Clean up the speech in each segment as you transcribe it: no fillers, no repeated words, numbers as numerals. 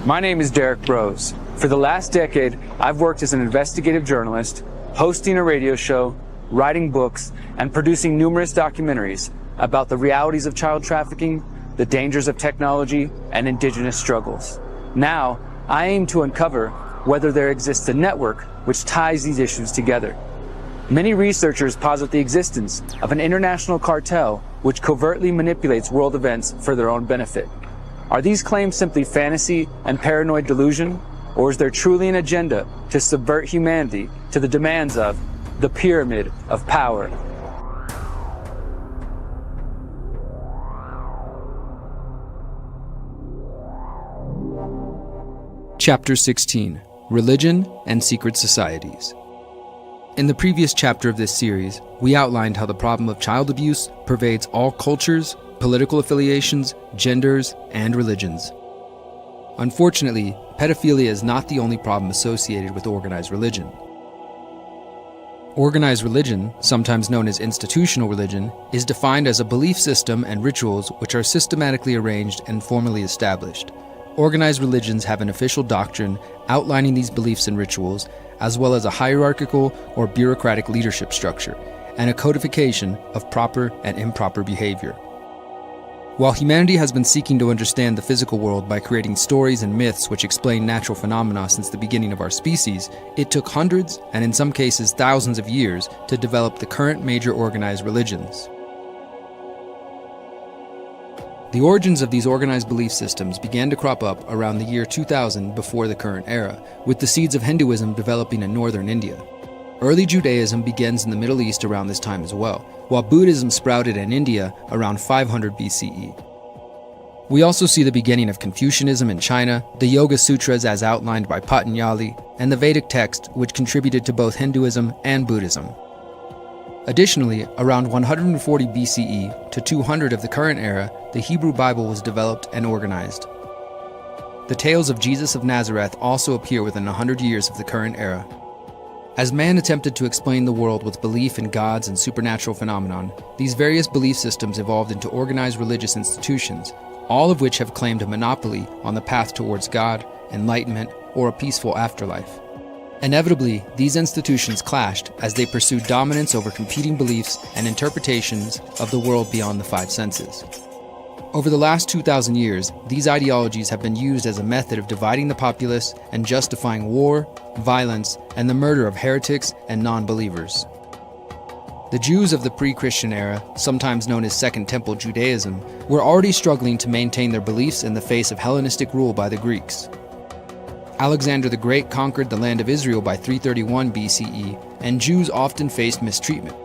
My name is Derrick Broze. For the last decade, I've worked as an investigative journalist, hosting a radio show, writing books, and producing numerous documentaries about the realities of child trafficking, the dangers of technology, and indigenous struggles. Now, I aim to uncover whether there exists a network which ties these issues together. Many researchers posit the existence of an international cartel which covertly manipulates world events for their own benefit. Are these claims simply fantasy and paranoid delusion, or is there truly an agenda to subvert humanity to the demands of the pyramid of power? Chapter 16: Religion and Secret Societies. In the previous chapter of this series, we outlined how the problem of child abuse pervades all cultures, political affiliations, genders, and religions. Unfortunately, pedophilia is not the only problem associated with organized religion. Organized religion, sometimes known as institutional religion, is defined as a belief system and rituals which are systematically arranged and formally established. Organized religions have an official doctrine outlining these beliefs and rituals, as well as a hierarchical or bureaucratic leadership structure, and a codification of proper and improper behavior. While humanity has been seeking to understand the physical world by creating stories and myths which explain natural phenomena since the beginning of our species, it took hundreds, and in some cases thousands of years, to develop the current major organized religions. The origins of these organized belief systems began to crop up around the year 2000 before the current era, with the seeds of Hinduism developing in northern India. Early Judaism begins in the Middle East around this time as well, while Buddhism sprouted in India around 500 BCE. We also see the beginning of Confucianism in China, the Yoga Sutras as outlined by Patanjali, and the Vedic text which contributed to both Hinduism and Buddhism. Additionally, around 140 BCE to 200 of the current era, the Hebrew Bible was developed and organized. The tales of Jesus of Nazareth also appear within 100 years of the current era. As man attempted to explain the world with belief in gods and supernatural phenomenon, these various belief systems evolved into organized religious institutions, all of which have claimed a monopoly on the path towards God, enlightenment, or a peaceful afterlife. Inevitably, these institutions clashed as they pursued dominance over competing beliefs and interpretations of the world beyond the five senses. Over the last 2,000 years, these ideologies have been used as a method of dividing the populace and justifying war, violence, and the murder of heretics and non-believers. The Jews of the pre-Christian era, sometimes known as Second Temple Judaism, were already struggling to maintain their beliefs in the face of Hellenistic rule by the Greeks. Alexander the Great conquered the land of Israel by 331 BCE, and Jews often faced mistreatment.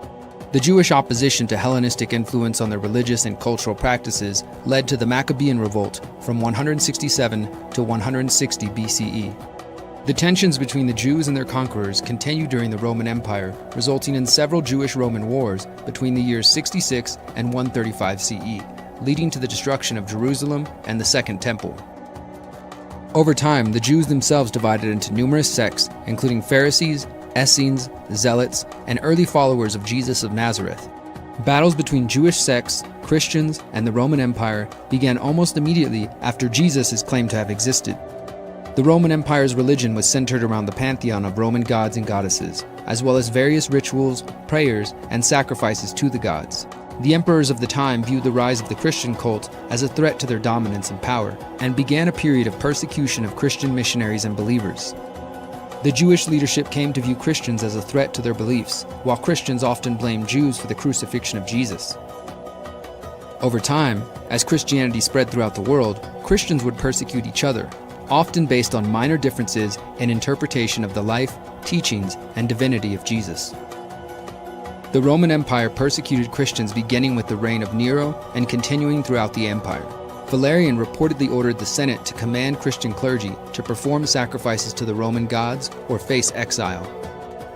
The Jewish opposition to Hellenistic influence on their religious and cultural practices led to the Maccabean Revolt from 167 to 160 BCE. The tensions between the Jews and their conquerors continued during the Roman Empire, resulting in several Jewish-Roman wars between the years 66 and 135 CE, leading to the destruction of Jerusalem and the Second Temple. Over time, the Jews themselves divided into numerous sects, including Pharisees, Essenes, Zealots, and early followers of Jesus of Nazareth. Battles between Jewish sects, Christians, and the Roman Empire began almost immediately after Jesus is claimed to have existed. The Roman Empire's religion was centered around the pantheon of Roman gods and goddesses, as well as various rituals, prayers, and sacrifices to the gods. The emperors of the time viewed the rise of the Christian cult as a threat to their dominance and power, and began a period of persecution of Christian missionaries and believers. The Jewish leadership came to view Christians as a threat to their beliefs, while Christians often blamed Jews for the crucifixion of Jesus. Over time, as Christianity spread throughout the world, Christians would persecute each other, often based on minor differences in interpretation of the life, teachings, and divinity of Jesus. The Roman Empire persecuted Christians beginning with the reign of Nero and continuing throughout the empire. Valerian reportedly ordered the Senate to command Christian clergy to perform sacrifices to the Roman gods or face exile.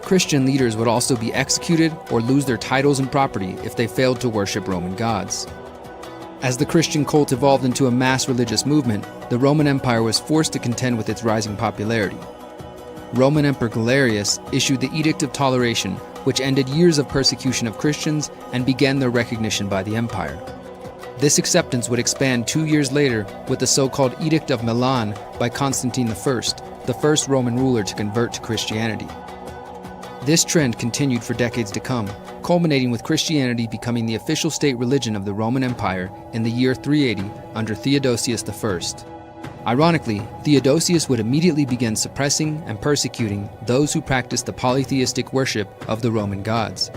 Christian leaders would also be executed or lose their titles and property if they failed to worship Roman gods. As the Christian cult evolved into a mass religious movement, the Roman Empire was forced to contend with its rising popularity. Roman Emperor Galerius issued the Edict of Toleration, which ended years of persecution of Christians and began their recognition by the empire. This acceptance would expand 2 years later with the so-called Edict of Milan by Constantine I, the first Roman ruler to convert to Christianity. This trend continued for decades to come, culminating with Christianity becoming the official state religion of the Roman Empire in the year 380 under Theodosius I. Ironically, Theodosius would immediately begin suppressing and persecuting those who practiced the polytheistic worship of the Roman gods.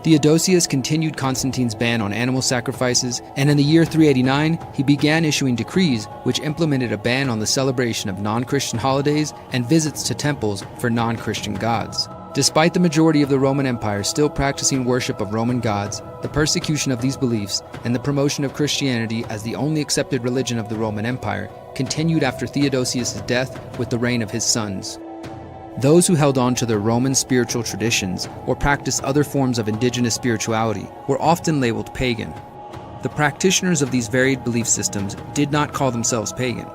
Theodosius continued Constantine's ban on animal sacrifices, and in the year 389, he began issuing decrees which implemented a ban on the celebration of non-Christian holidays and visits to temples for non-Christian gods. Despite the majority of the Roman Empire still practicing worship of Roman gods, the persecution of these beliefs and the promotion of Christianity as the only accepted religion of the Roman Empire continued after Theodosius' death with the reign of his sons. Those who held on to their Roman spiritual traditions or practiced other forms of indigenous spirituality were often labeled pagan. The practitioners of these varied belief systems did not call themselves pagan.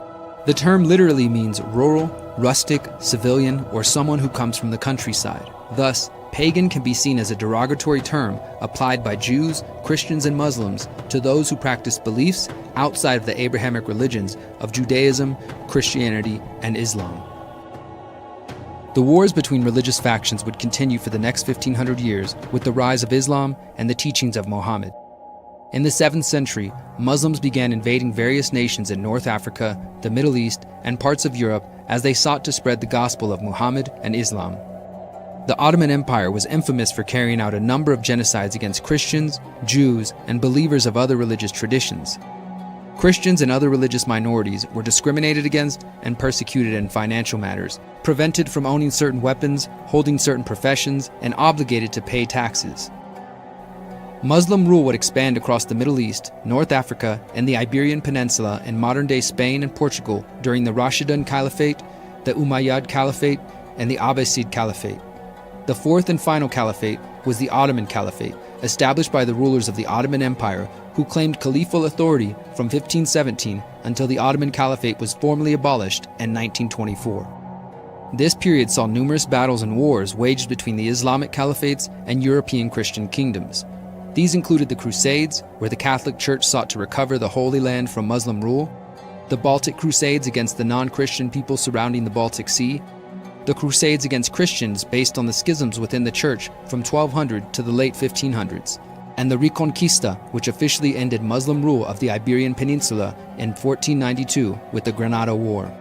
The term literally means rural, rustic, civilian, or someone who comes from the countryside. Thus, pagan can be seen as a derogatory term applied by Jews, Christians, and Muslims to those who practice beliefs outside of the Abrahamic religions of Judaism, Christianity, and Islam. The wars between religious factions would continue for the next 1500 years with the rise of Islam and the teachings of Muhammad. In the 7th century, Muslims began invading various nations in North Africa, the Middle East, and parts of Europe as they sought to spread the gospel of Muhammad and Islam. The Ottoman Empire was infamous for carrying out a number of genocides against Christians, Jews, and believers of other religious traditions. Christians and other religious minorities were discriminated against and persecuted in financial matters, prevented from owning certain weapons, holding certain professions, and obligated to pay taxes. Muslim rule would expand across the Middle East, North Africa, and the Iberian Peninsula in modern-day Spain and Portugal during the Rashidun Caliphate, the Umayyad Caliphate, and the Abbasid Caliphate. The fourth and final caliphate was the Ottoman Caliphate, established by the rulers of the Ottoman Empire who claimed caliphal authority from 1517 until the Ottoman Caliphate was formally abolished in 1924. This period saw numerous battles and wars waged between the Islamic caliphates and European Christian kingdoms. These included the Crusades, where the Catholic Church sought to recover the Holy Land from Muslim rule, the Baltic Crusades against the non-Christian people surrounding the Baltic Sea, the Crusades against Christians based on the schisms within the Church from 1200 to the late 1500s, and the Reconquista, which officially ended Muslim rule of the Iberian Peninsula in 1492 with the Granada War.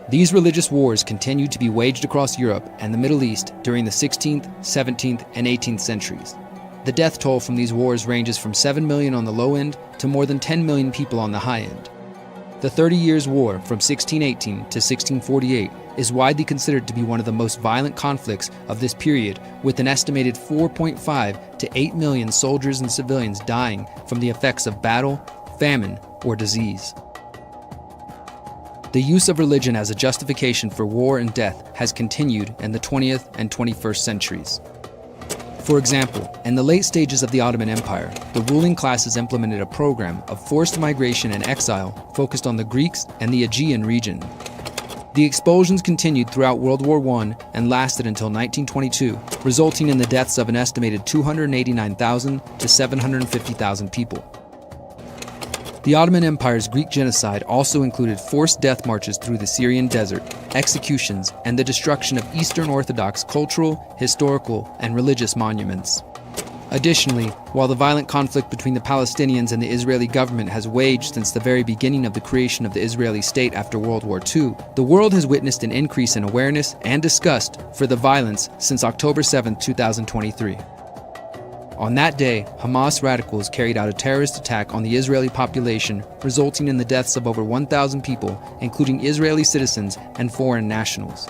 These religious wars continued to be waged across Europe and the Middle East during the 16th, 17th, and 18th centuries. The death toll from these wars ranges from 7 million on the low end to more than 10 million people on the high end. The 30 Years' War from 1618 to 1648 is widely considered to be one of the most violent conflicts of this period, with an estimated 4.5 to 8 million soldiers and civilians dying from the effects of battle, famine, or disease. The use of religion as a justification for war and death has continued in the 20th and 21st centuries. For example, in the late stages of the Ottoman Empire, the ruling classes implemented a program of forced migration and exile focused on the Greeks and the Aegean region. The expulsions continued throughout World War I and lasted until 1922, resulting in the deaths of an estimated 289,000 to 750,000 people. The Ottoman Empire's Greek genocide also included forced death marches through the Syrian desert, executions, and the destruction of Eastern Orthodox cultural, historical, and religious monuments. Additionally, while the violent conflict between the Palestinians and the Israeli government has waged since the very beginning of the creation of the Israeli state after World War II, the world has witnessed an increase in awareness and disgust for the violence since October 7, 2023. On that day, Hamas radicals carried out a terrorist attack on the Israeli population, resulting in the deaths of over 1,000 people, including Israeli citizens and foreign nationals.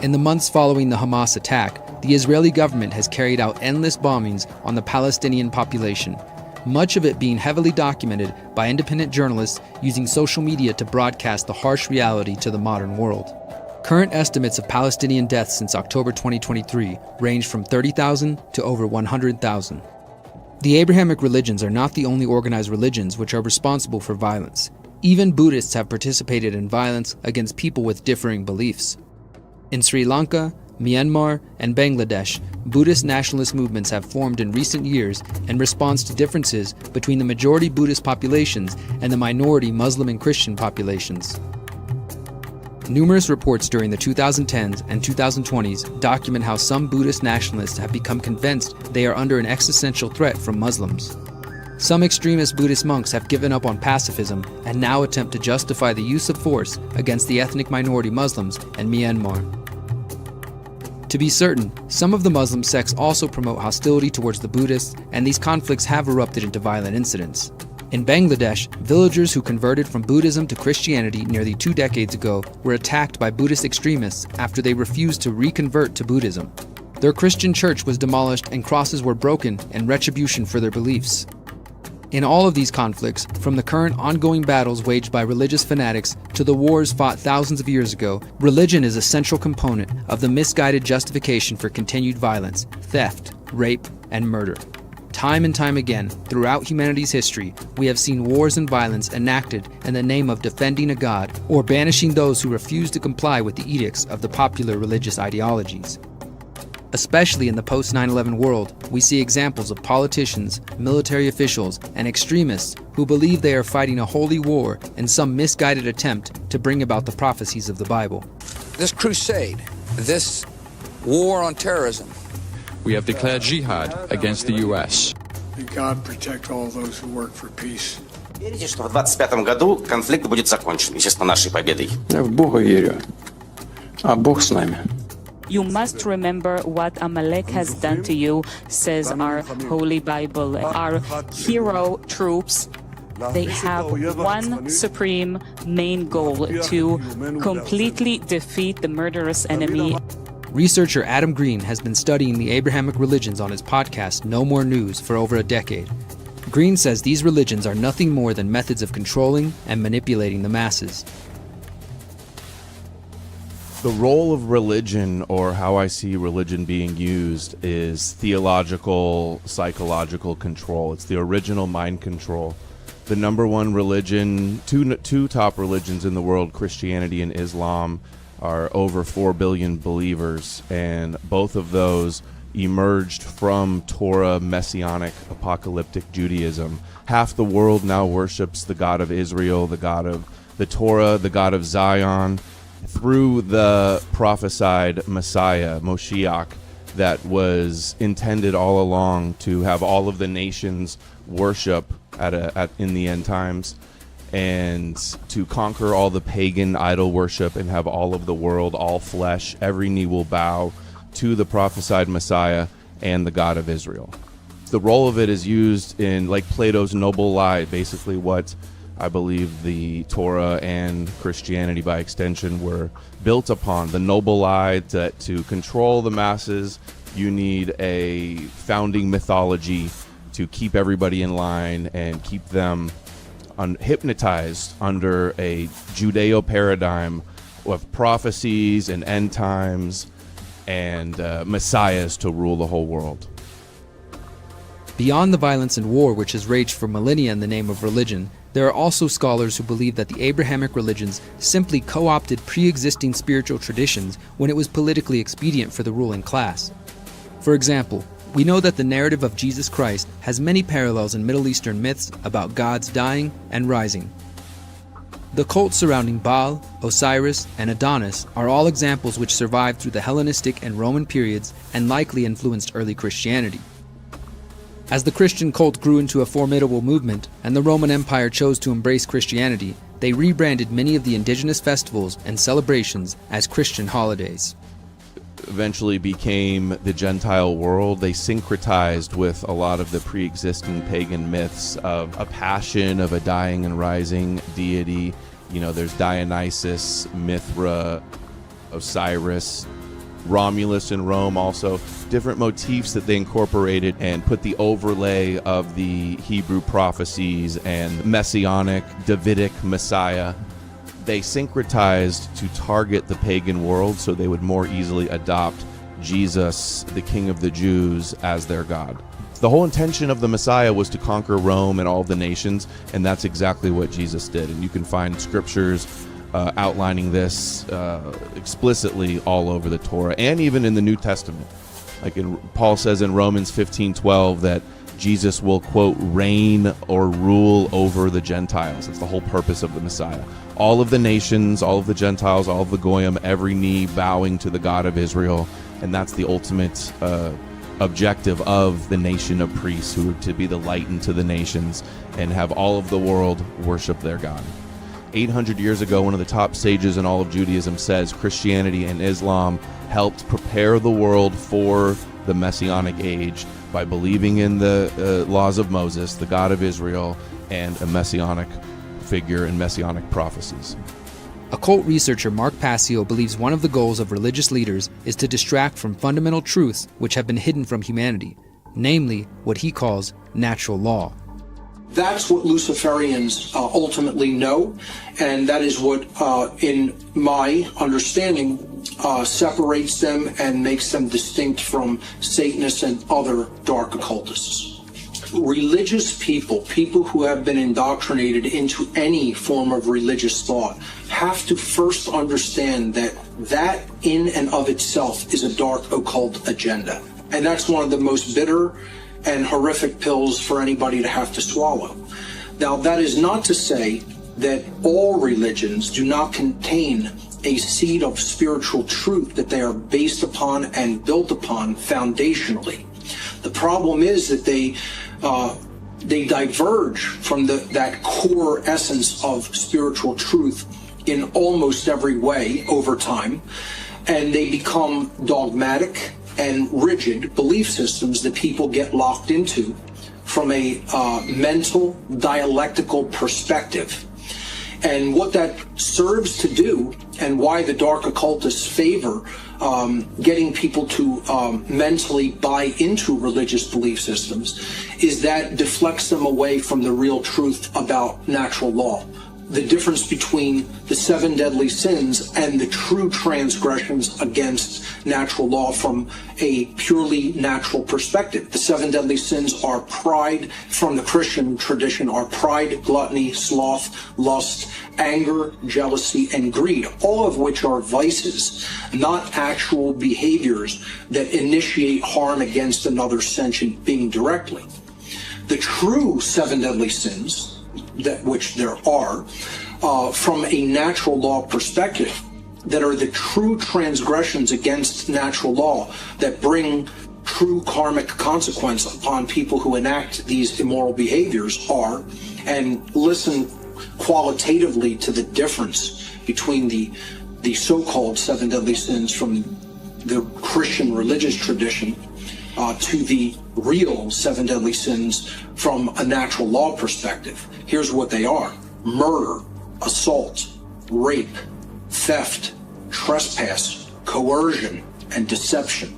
In the months following the Hamas attack, the Israeli government has carried out endless bombings on the Palestinian population, much of it being heavily documented by independent journalists using social media to broadcast the harsh reality to the modern world. Current estimates of Palestinian deaths since October 2023 range from 30,000 to over 100,000. The Abrahamic religions are not the only organized religions which are responsible for violence. Even Buddhists have participated in violence against people with differing beliefs. In Sri Lanka, Myanmar, and Bangladesh, Buddhist nationalist movements have formed in recent years in response to differences between the majority Buddhist populations and the minority Muslim and Christian populations. Numerous reports during the 2010s and 2020s document how some Buddhist nationalists have become convinced they are under an existential threat from Muslims. Some extremist Buddhist monks have given up on pacifism and now attempt to justify the use of force against the ethnic minority Muslims in Myanmar. To be certain, some of the Muslim sects also promote hostility towards the Buddhists, and these conflicts have erupted into violent incidents. In Bangladesh, villagers who converted from Buddhism to Christianity nearly 2 decades ago were attacked by Buddhist extremists after they refused to reconvert to Buddhism. Their Christian church was demolished and crosses were broken in retribution for their beliefs. In all of these conflicts, from the current ongoing battles waged by religious fanatics to the wars fought thousands of years ago, religion is a central component of the misguided justification for continued violence, theft, rape, and murder. Time and time again, throughout humanity's history, we have seen wars and violence enacted in the name of defending a god or banishing those who refuse to comply with the edicts of the popular religious ideologies. Especially in the post-9/11 world, we see examples of politicians, military officials, and extremists who believe they are fighting a holy war in some misguided attempt to bring about the prophecies of the Bible. This crusade, this war on terrorism, we have declared jihad against the U.S. May God protect all those who work for peace. Верите, что в 25 году конфликт будет закончен, естественно, нашей победой? Я в Бога верю, а Бог с нами. You must remember what Amalek has done to you, says our Holy Bible. Our hero troops, they have one supreme main goal: to completely defeat the murderous enemy. Researcher Adam Green has been studying the Abrahamic religions on his podcast, No More News, for over a decade. Green says these religions are nothing more than methods of controlling and manipulating the masses. The role of religion, or how I see religion being used, is theological, psychological control. It's the original mind control. The number one religion, two top religions in the world, Christianity and Islam, are over 4 billion believers, and both of those emerged from Torah, Messianic, apocalyptic Judaism. Half the world now worships the God of Israel, the God of the Torah, the God of Zion, through the prophesied Messiah, Moshiach, that was intended all along to have all of the nations worship in the end times, and to conquer all the pagan idol worship and have all of the world, all flesh, every knee will bow to the prophesied Messiah and the God of Israel. The role of it is used in, like Plato's noble lie, basically what I believe the Torah and Christianity by extension were built upon. The noble lie that to control the masses, you need a founding mythology to keep everybody in line and keep them hypnotized under a Judeo paradigm of prophecies and end times and messiahs to rule the whole world. Beyond the violence and war which has raged for millennia in the name of religion, there are also scholars who believe that the Abrahamic religions simply co-opted pre-existing spiritual traditions when it was politically expedient for the ruling class. For example, we know that the narrative of Jesus Christ has many parallels in Middle Eastern myths about gods dying and rising. The cults surrounding Baal, Osiris, and Adonis are all examples which survived through the Hellenistic and Roman periods and likely influenced early Christianity. As the Christian cult grew into a formidable movement and the Roman Empire chose to embrace Christianity, they rebranded many of the indigenous festivals and celebrations as Christian holidays. Eventually became the Gentile world. They syncretized with a lot of the pre-existing pagan myths of a passion, of a dying and rising deity. You know, there's Dionysus, Mithra, Osiris, Romulus in Rome, also different motifs that they incorporated and put the overlay of the Hebrew prophecies and messianic Davidic Messiah. They syncretized to target the pagan world so they would more easily adopt Jesus, the King of the Jews, as their God. The whole intention of the Messiah was to conquer Rome and all of the nations, and that's exactly what Jesus did. And you can find scriptures outlining this explicitly all over the Torah and even in the New Testament. Like Paul says in Romans 15:12 that Jesus will, quote, reign or rule over the Gentiles. It's the whole purpose of the Messiah. All of the nations, all of the Gentiles, all of the Goyim, every knee bowing to the God of Israel. And that's the ultimate objective of the nation of priests, who are to be the light into the nations and have all of the world worship their God. 800 years ago, one of the top sages in all of Judaism says Christianity and Islam helped prepare the world for the Messianic age by believing in the laws of Moses, the God of Israel, and a Messianic figure and Messianic prophecies. Occult researcher Mark Passio believes one of the goals of religious leaders is to distract from fundamental truths which have been hidden from humanity, namely what he calls natural law. That's what Luciferians ultimately know, and that is what, in my understanding, separates them and makes them distinct from Satanists and other dark occultists. Religious people who have been indoctrinated into any form of religious thought, have to first understand that in and of itself is a dark occult agenda. And that's one of the most bitter and horrific pills for anybody to have to swallow. Now, that is not to say that all religions do not contain a seed of spiritual truth that they are based upon and built upon foundationally. The problem is that they diverge from that core essence of spiritual truth in almost every way over time, and they become dogmatic and rigid belief systems that people get locked into from a mental dialectical perspective. And what that serves to do, and why the dark occultists favor getting people to mentally buy into religious belief systems, is that deflects them away from the real truth about natural law. The difference between the 7 deadly sins and the true transgressions against natural law from a purely natural perspective. The 7 deadly sins are pride, from the Christian tradition, are pride, gluttony, sloth, lust, anger, jealousy, and greed, all of which are vices, not actual behaviors that initiate harm against another sentient being directly. The true 7 deadly sins, which there are, from a natural law perspective, that are the true transgressions against natural law that bring true karmic consequence upon people who enact these immoral behaviors are, and listen qualitatively to the difference between the so-called 7 deadly sins from the Christian religious tradition to the real 7 deadly sins from a natural law perspective. Here's what they are: murder, assault, rape, theft, trespass, coercion, and deception.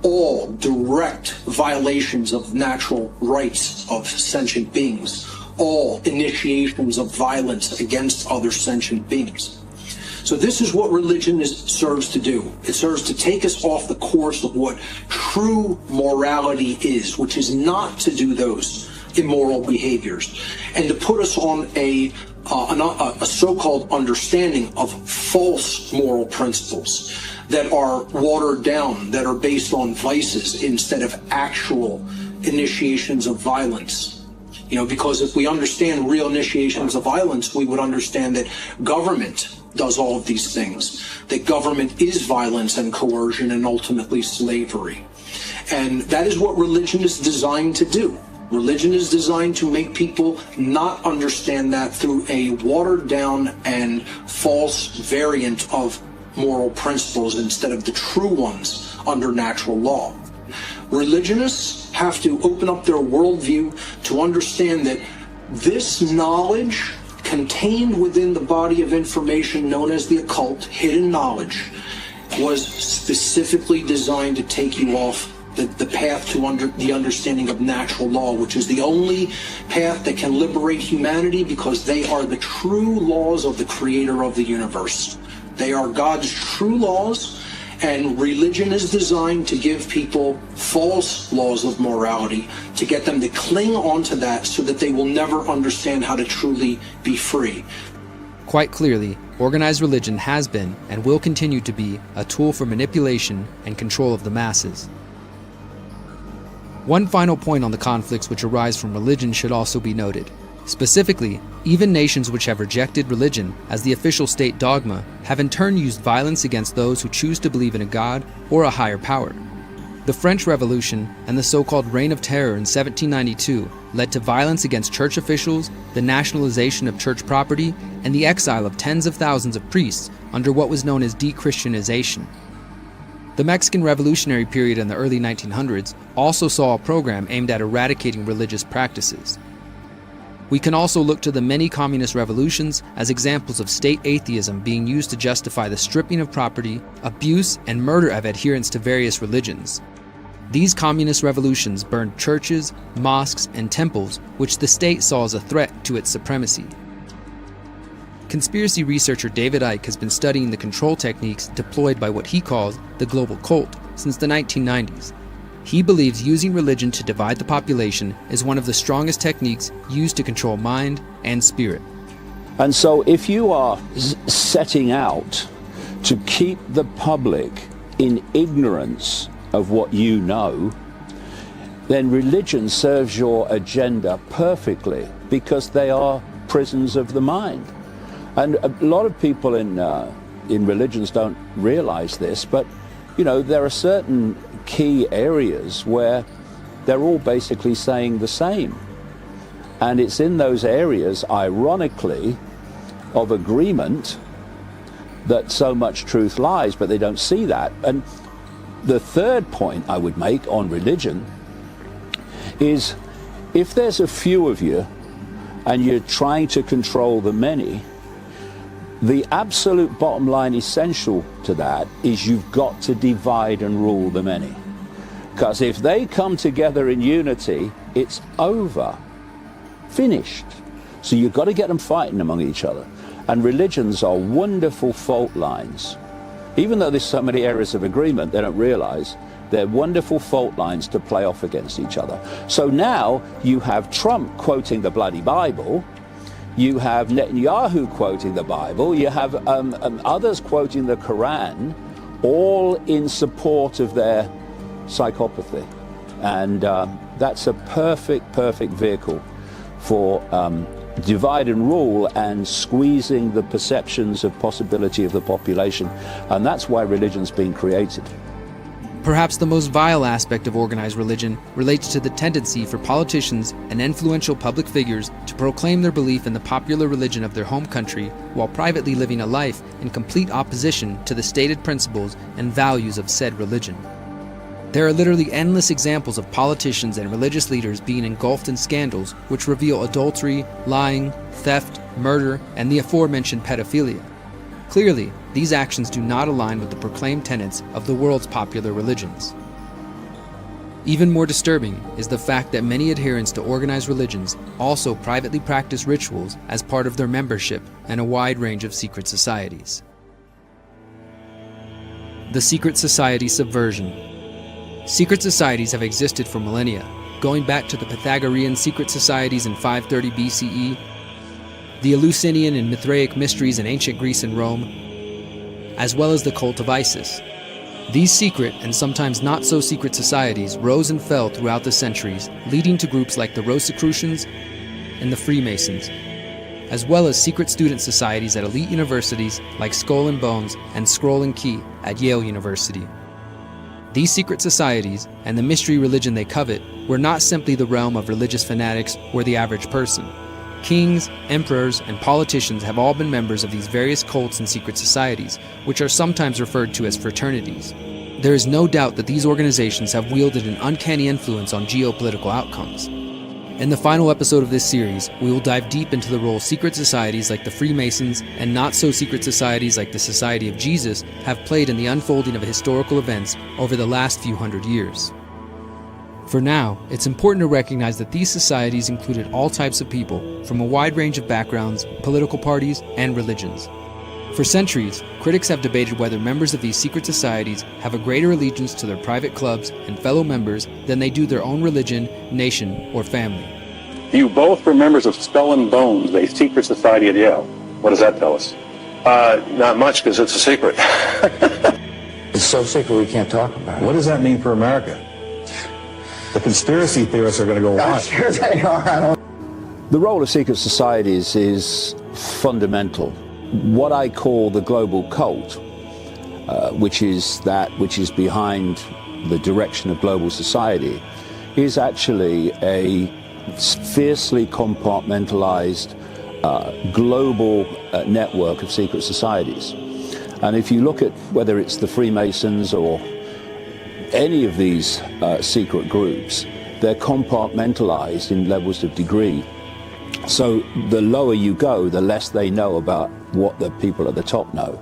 All direct violations of natural rights of sentient beings. All initiations of violence against other sentient beings. So this is what religion serves to do. It serves to take us off the course of what true morality is, which is not to do those immoral behaviors, and to put us on a so-called understanding of false moral principles that are watered down, that are based on vices instead of actual initiations of violence. You know, because if we understand real initiations of violence, we would understand that government does all of these things, that government is violence and coercion and ultimately slavery. And that is what religion is designed to do. Religion is designed to make people not understand that through a watered down and false variant of moral principles instead of the true ones under natural law. Religionists have to open up their worldview to understand that this knowledge contained within the body of information known as the occult, hidden knowledge, was specifically designed to take you off the path to the understanding of natural law, which is the only path that can liberate humanity, because they are the true laws of the creator of the universe. They are God's true laws, and religion is designed to give people false laws of morality, to get them to cling onto that so that they will never understand how to truly be free. Quite clearly, organized religion has been and will continue to be a tool for manipulation and control of the masses. One final point on the conflicts which arise from religion should also be noted. Specifically, even nations which have rejected religion as the official state dogma have in turn used violence against those who choose to believe in a god or a higher power. The French Revolution and the so-called Reign of Terror in 1792 led to violence against church officials, the nationalization of church property, and the exile of tens of thousands of priests under what was known as de-Christianization. The Mexican Revolutionary period in the early 1900s also saw a program aimed at eradicating religious practices. We can also look to the many communist revolutions as examples of state atheism being used to justify the stripping of property, abuse, and murder of adherents to various religions. These communist revolutions burned churches, mosques, and temples, which the state saw as a threat to its supremacy. Conspiracy researcher David Icke has been studying the control techniques deployed by what he calls the global cult since the 1990s. He believes using religion to divide the population is one of the strongest techniques used to control mind and spirit. And so if you are setting out to keep the public in ignorance of what you know, then religion serves your agenda perfectly because they are prisons of the mind. And a lot of people in religions don't realize this, but you know, there are certain key areas where they're all basically saying the same. And it's in those areas, ironically, of agreement that so much truth lies, but they don't see that. And the third point I would make on religion is if there's a few of you and you're trying to control the many, the absolute bottom line essential to that is you've got to divide and rule the many. Because if they come together in unity, it's over. Finished. So you've got to get them fighting among each other. And religions are wonderful fault lines. Even though there's so many areas of agreement, they don't realize they're wonderful fault lines to play off against each other. So now you have Trump quoting the bloody Bible, you have Netanyahu quoting the Bible, you have others quoting the Quran, all in support of their psychopathy. And that's a perfect vehicle for divide and rule and squeezing the perceptions of possibility of the population. And that's why religion's been created. Perhaps the most vile aspect of organized religion relates to the tendency for politicians and influential public figures to proclaim their belief in the popular religion of their home country while privately living a life in complete opposition to the stated principles and values of said religion. There are literally endless examples of politicians and religious leaders being engulfed in scandals which reveal adultery, lying, theft, murder, and the aforementioned pedophilia. Clearly, these actions do not align with the proclaimed tenets of the world's popular religions. Even more disturbing is the fact that many adherents to organized religions also privately practice rituals as part of their membership in a wide range of secret societies. The secret society subversion. Secret societies have existed for millennia, going back to the Pythagorean secret societies in 530 BCE, the Eleusinian and Mithraic mysteries in ancient Greece and Rome, as well as the cult of Isis. These secret and sometimes not so secret societies rose and fell throughout the centuries, leading to groups like the Rosicrucians and the Freemasons, as well as secret student societies at elite universities like Skull and Bones and Scroll and Key at Yale University. These secret societies, and the mystery religion they covet, were not simply the realm of religious fanatics or the average person. Kings, emperors, and politicians have all been members of these various cults and secret societies, which are sometimes referred to as fraternities. There is no doubt that these organizations have wielded an uncanny influence on geopolitical outcomes. In the final episode of this series, we will dive deep into the role secret societies like the Freemasons and not-so-secret societies like the Society of Jesus have played in the unfolding of historical events over the last few hundred years. For now, it's important to recognize that these societies included all types of people from a wide range of backgrounds, political parties, and religions. For centuries, critics have debated whether members of these secret societies have a greater allegiance to their private clubs and fellow members than they do their own religion, nation, or family. You both were members of Skull and Bones, a secret society at Yale. What does that tell us? Not much, because it's a secret. It's so secret we can't talk about it. What does that mean for America? The conspiracy theorists are going to go I'm wild. sure they are. The role of secret societies is fundamental. What I call the global cult, which is behind the direction of global society, is actually a fiercely compartmentalized global network of secret societies. And if you look at whether it's the Freemasons or any of these secret groups, they're compartmentalized in levels of degree. So the lower you go, the less they know about what the people at the top know.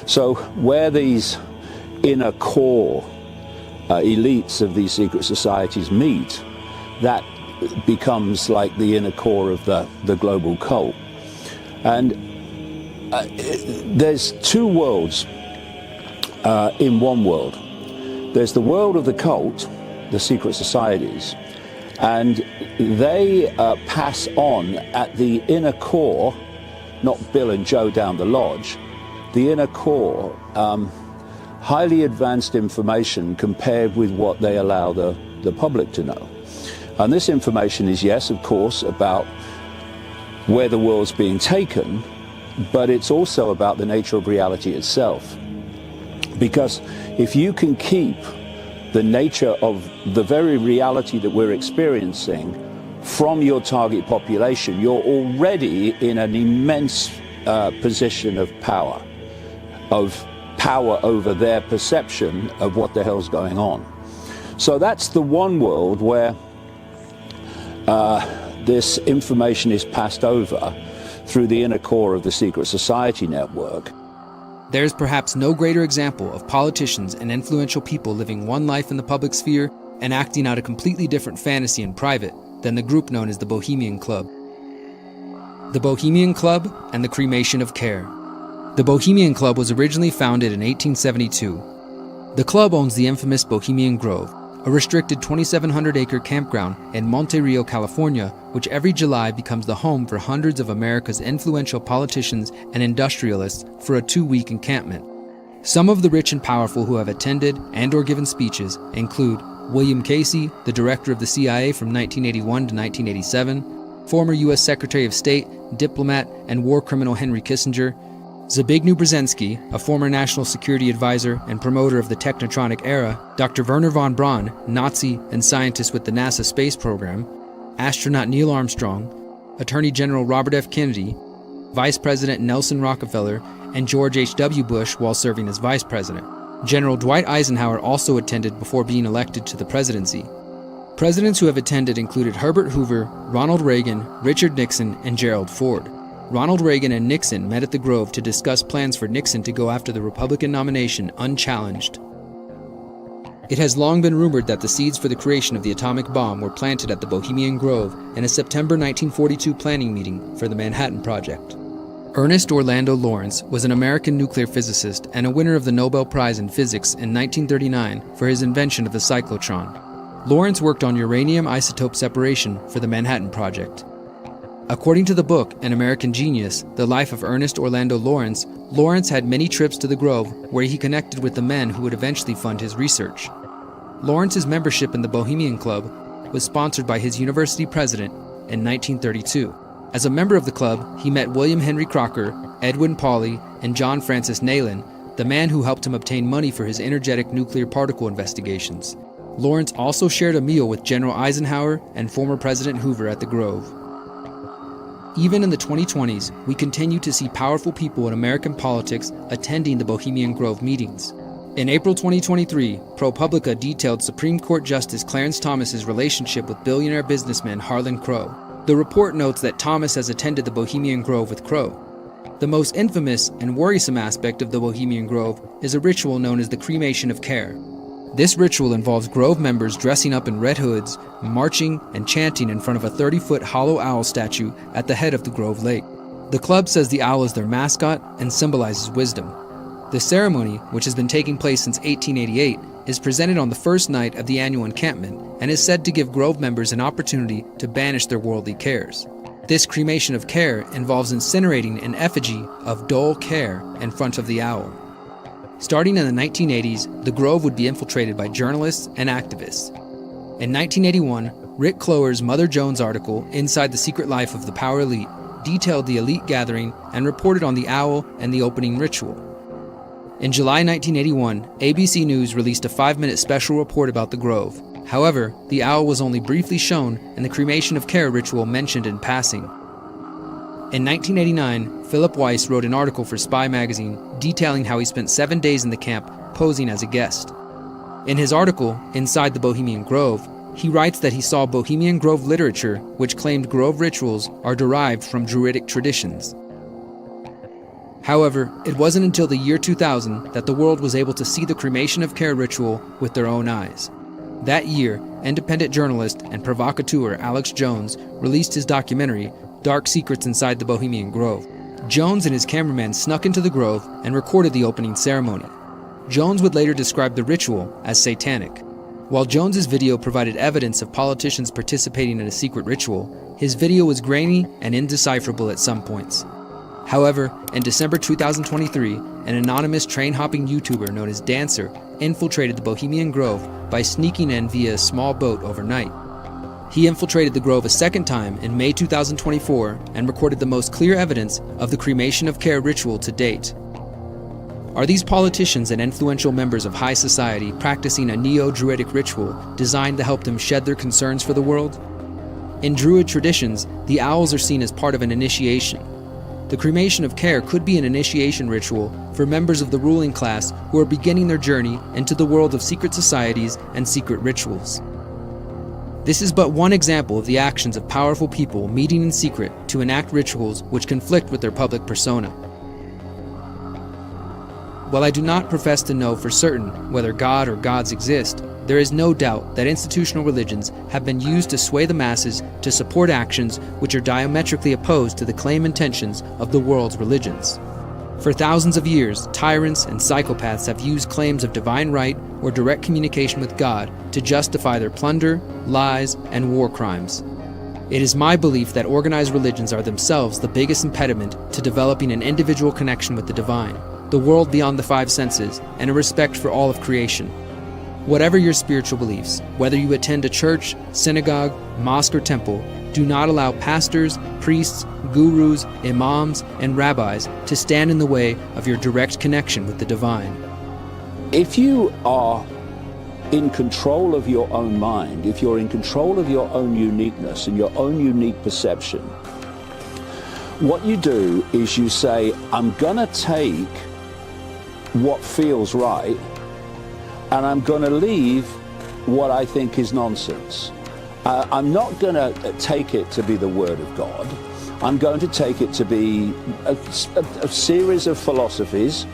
So where these inner core elites of these secret societies meet, that becomes like the inner core of the global cult. And there's two worlds in one world. There's the world of the cult, the secret societies, and they pass on at the inner core, not Bill and Joe down the lodge, the inner core, highly advanced information compared with what they allow the public to know. And this information is, yes, of course, about where the world's being taken, but it's also about the nature of reality itself. Because if you can keep the nature of the very reality that we're experiencing from your target population, you're already in an immense position of power over their perception of what the hell's going on. So that's the one world where this information is passed over through the inner core of the secret society network. There's perhaps no greater example of politicians and influential people living one life in the public sphere and acting out a completely different fantasy in private than the group known as the Bohemian Club. The Bohemian Club and the cremation of care. The Bohemian Club was originally founded in 1872. The club owns the infamous Bohemian Grove, a restricted 2,700-acre campground in Monte Rio, California, which every July becomes the home for hundreds of America's influential politicians and industrialists for a 2-week encampment. Some of the rich and powerful who have attended and/or given speeches include William Casey, the director of the CIA from 1981 to 1987, former U.S. Secretary of State, diplomat, and war criminal Henry Kissinger, Zbigniew Brzezinski, a former national security advisor and promoter of the technotronic era, Dr. Wernher von Braun, Nazi and scientist with the NASA space program, astronaut Neil Armstrong, Attorney General Robert F. Kennedy, Vice President Nelson Rockefeller, and George H.W. Bush while serving as Vice President. General Dwight Eisenhower also attended before being elected to the presidency. Presidents who have attended included Herbert Hoover, Ronald Reagan, Richard Nixon, and Gerald Ford. Ronald Reagan and Nixon met at the Grove to discuss plans for Nixon to go after the Republican nomination unchallenged. It has long been rumored that the seeds for the creation of the atomic bomb were planted at the Bohemian Grove in a September 1942 planning meeting for the Manhattan Project. Ernest Orlando Lawrence was an American nuclear physicist and a winner of the Nobel Prize in Physics in 1939 for his invention of the cyclotron. Lawrence worked on uranium isotope separation for the Manhattan Project. According to the book, An American Genius, The Life of Ernest Orlando Lawrence, Lawrence had many trips to the Grove where he connected with the men who would eventually fund his research. Lawrence's membership in the Bohemian Club was sponsored by his university president in 1932. As a member of the club, he met William Henry Crocker, Edwin Pauley, and John Francis Nalin, the man who helped him obtain money for his energetic nuclear particle investigations. Lawrence also shared a meal with General Eisenhower and former President Hoover at the Grove. Even in the 2020s, we continue to see powerful people in American politics attending the Bohemian Grove meetings. In April 2023, ProPublica detailed Supreme Court Justice Clarence Thomas's relationship with billionaire businessman Harlan Crow. The report notes that Thomas has attended the Bohemian Grove with Crow. The most infamous and worrisome aspect of the Bohemian Grove is a ritual known as the cremation of care. This ritual involves Grove members dressing up in red hoods, marching and chanting in front of a 30-foot hollow owl statue at the head of the Grove Lake. The club says the owl is their mascot and symbolizes wisdom. The ceremony, which has been taking place since 1888, is presented on the first night of the annual encampment and is said to give Grove members an opportunity to banish their worldly cares. This cremation of care involves incinerating an effigy of dull care in front of the owl. Starting in the 1980s, the grove would be infiltrated by journalists and activists. In 1981, Rick Clower's Mother Jones article, Inside the Secret Life of the Power Elite, detailed the elite gathering and reported on the owl and the opening ritual. In July 1981, ABC News released a 5-minute special report about the grove. However, the owl was only briefly shown and the cremation of care ritual mentioned in passing. In 1989, Philip Weiss wrote an article for Spy magazine detailing how he spent 7 days in the camp posing as a guest. In his article, Inside the Bohemian Grove, he writes that he saw Bohemian Grove literature which claimed grove rituals are derived from Druidic traditions. However, it wasn't until the year 2000 that the world was able to see the cremation of care ritual with their own eyes. That year, independent journalist and provocateur Alex Jones released his documentary, Dark Secrets Inside the Bohemian Grove. Jones and his cameraman snuck into the grove and recorded the opening ceremony. Jones would later describe the ritual as satanic. While Jones's video provided evidence of politicians participating in a secret ritual, his video was grainy and indecipherable at some points. However, in December 2023, an anonymous train-hopping YouTuber known as Dancer infiltrated the Bohemian Grove by sneaking in via a small boat overnight. He infiltrated the grove a second time in May 2024 and recorded the most clear evidence of the cremation of care ritual to date. Are these politicians and influential members of high society practicing a neo-Druidic ritual designed to help them shed their concerns for the world? In Druid traditions, the owls are seen as part of an initiation. The cremation of care could be an initiation ritual for members of the ruling class who are beginning their journey into the world of secret societies and secret rituals. This is but one example of the actions of powerful people meeting in secret to enact rituals which conflict with their public persona. While I do not profess to know for certain whether God or gods exist, there is no doubt that institutional religions have been used to sway the masses to support actions which are diametrically opposed to the claimed intentions of the world's religions. For thousands of years, tyrants and psychopaths have used claims of divine right or direct communication with God to justify their plunder, lies, and war crimes. It is my belief that organized religions are themselves the biggest impediment to developing an individual connection with the divine, the world beyond the five senses, and a respect for all of creation. Whatever your spiritual beliefs, whether you attend a church, synagogue, mosque, or temple, do not allow pastors, priests, gurus, imams, and rabbis to stand in the way of your direct connection with the divine. If you are in control of your own mind, if you're in control of your own uniqueness and your own unique perception, what you do is you say, I'm gonna take what feels right and I'm gonna leave what I think is nonsense. I'm not gonna take it to be the Word of God. I'm going to take it to be a series of philosophies,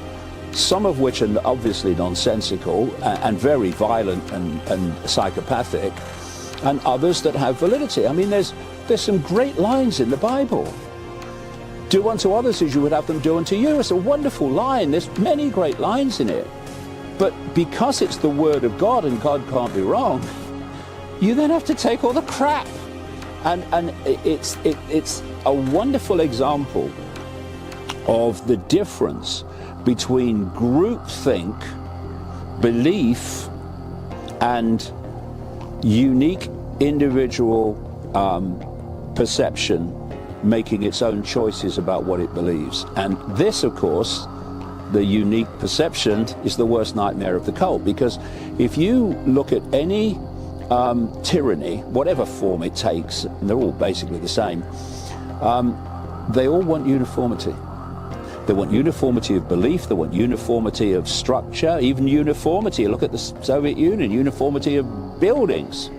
some of which are obviously nonsensical and very violent and psychopathic, and others that have validity. I mean, there's some great lines in the Bible. Do unto others as you would have them do unto you. It's a wonderful line. There's many great lines in it. But because it's the Word of God and God can't be wrong, you then have to take all the crap. And it's a wonderful example of the difference between groupthink, belief, and unique individual perception making its own choices about what it believes. And this, of course, the unique perception is the worst nightmare of the cult, because if you look at any tyranny, whatever form it takes, and they're all basically the same, they all want uniformity. They want uniformity of belief, they want uniformity of structure, even uniformity. Look at the Soviet Union, uniformity of buildings.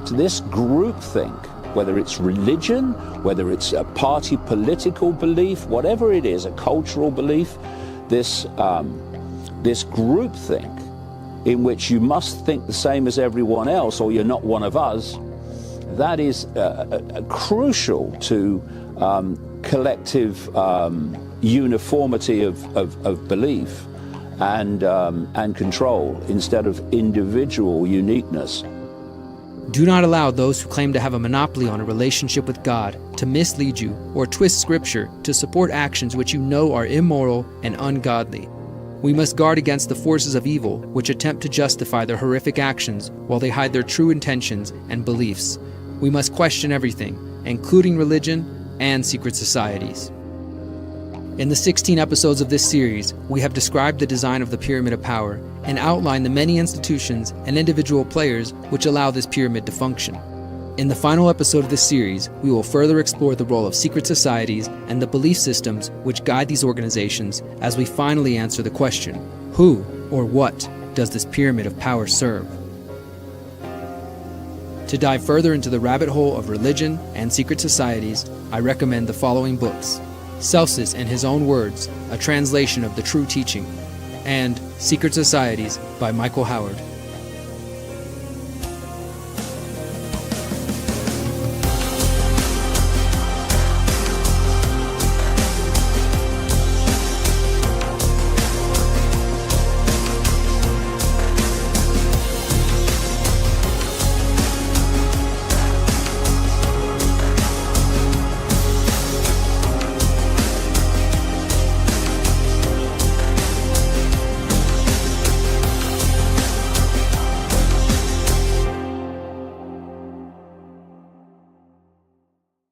To this groupthink, whether it's religion, whether it's a party political belief, whatever it is, a cultural belief, this groupthink in which you must think the same as everyone else or you're not one of us, that is crucial to collective uniformity of belief and control instead of individual uniqueness. Do not allow those who claim to have a monopoly on a relationship with God to mislead you or twist Scripture to support actions which you know are immoral and ungodly. We must guard against the forces of evil which attempt to justify their horrific actions while they hide their true intentions and beliefs. We must question everything, including religion and secret societies. In the 16 episodes of this series, we have described the design of the Pyramid of Power and outlined the many institutions and individual players which allow this pyramid to function. In the final episode of this series, we will further explore the role of secret societies and the belief systems which guide these organizations as we finally answer the question, who or what does this Pyramid of Power serve? To dive further into the rabbit hole of religion and secret societies, I recommend the following books: Celsus in His Own Words, a translation of the True Teaching, and Secret Societies by Michael Howard.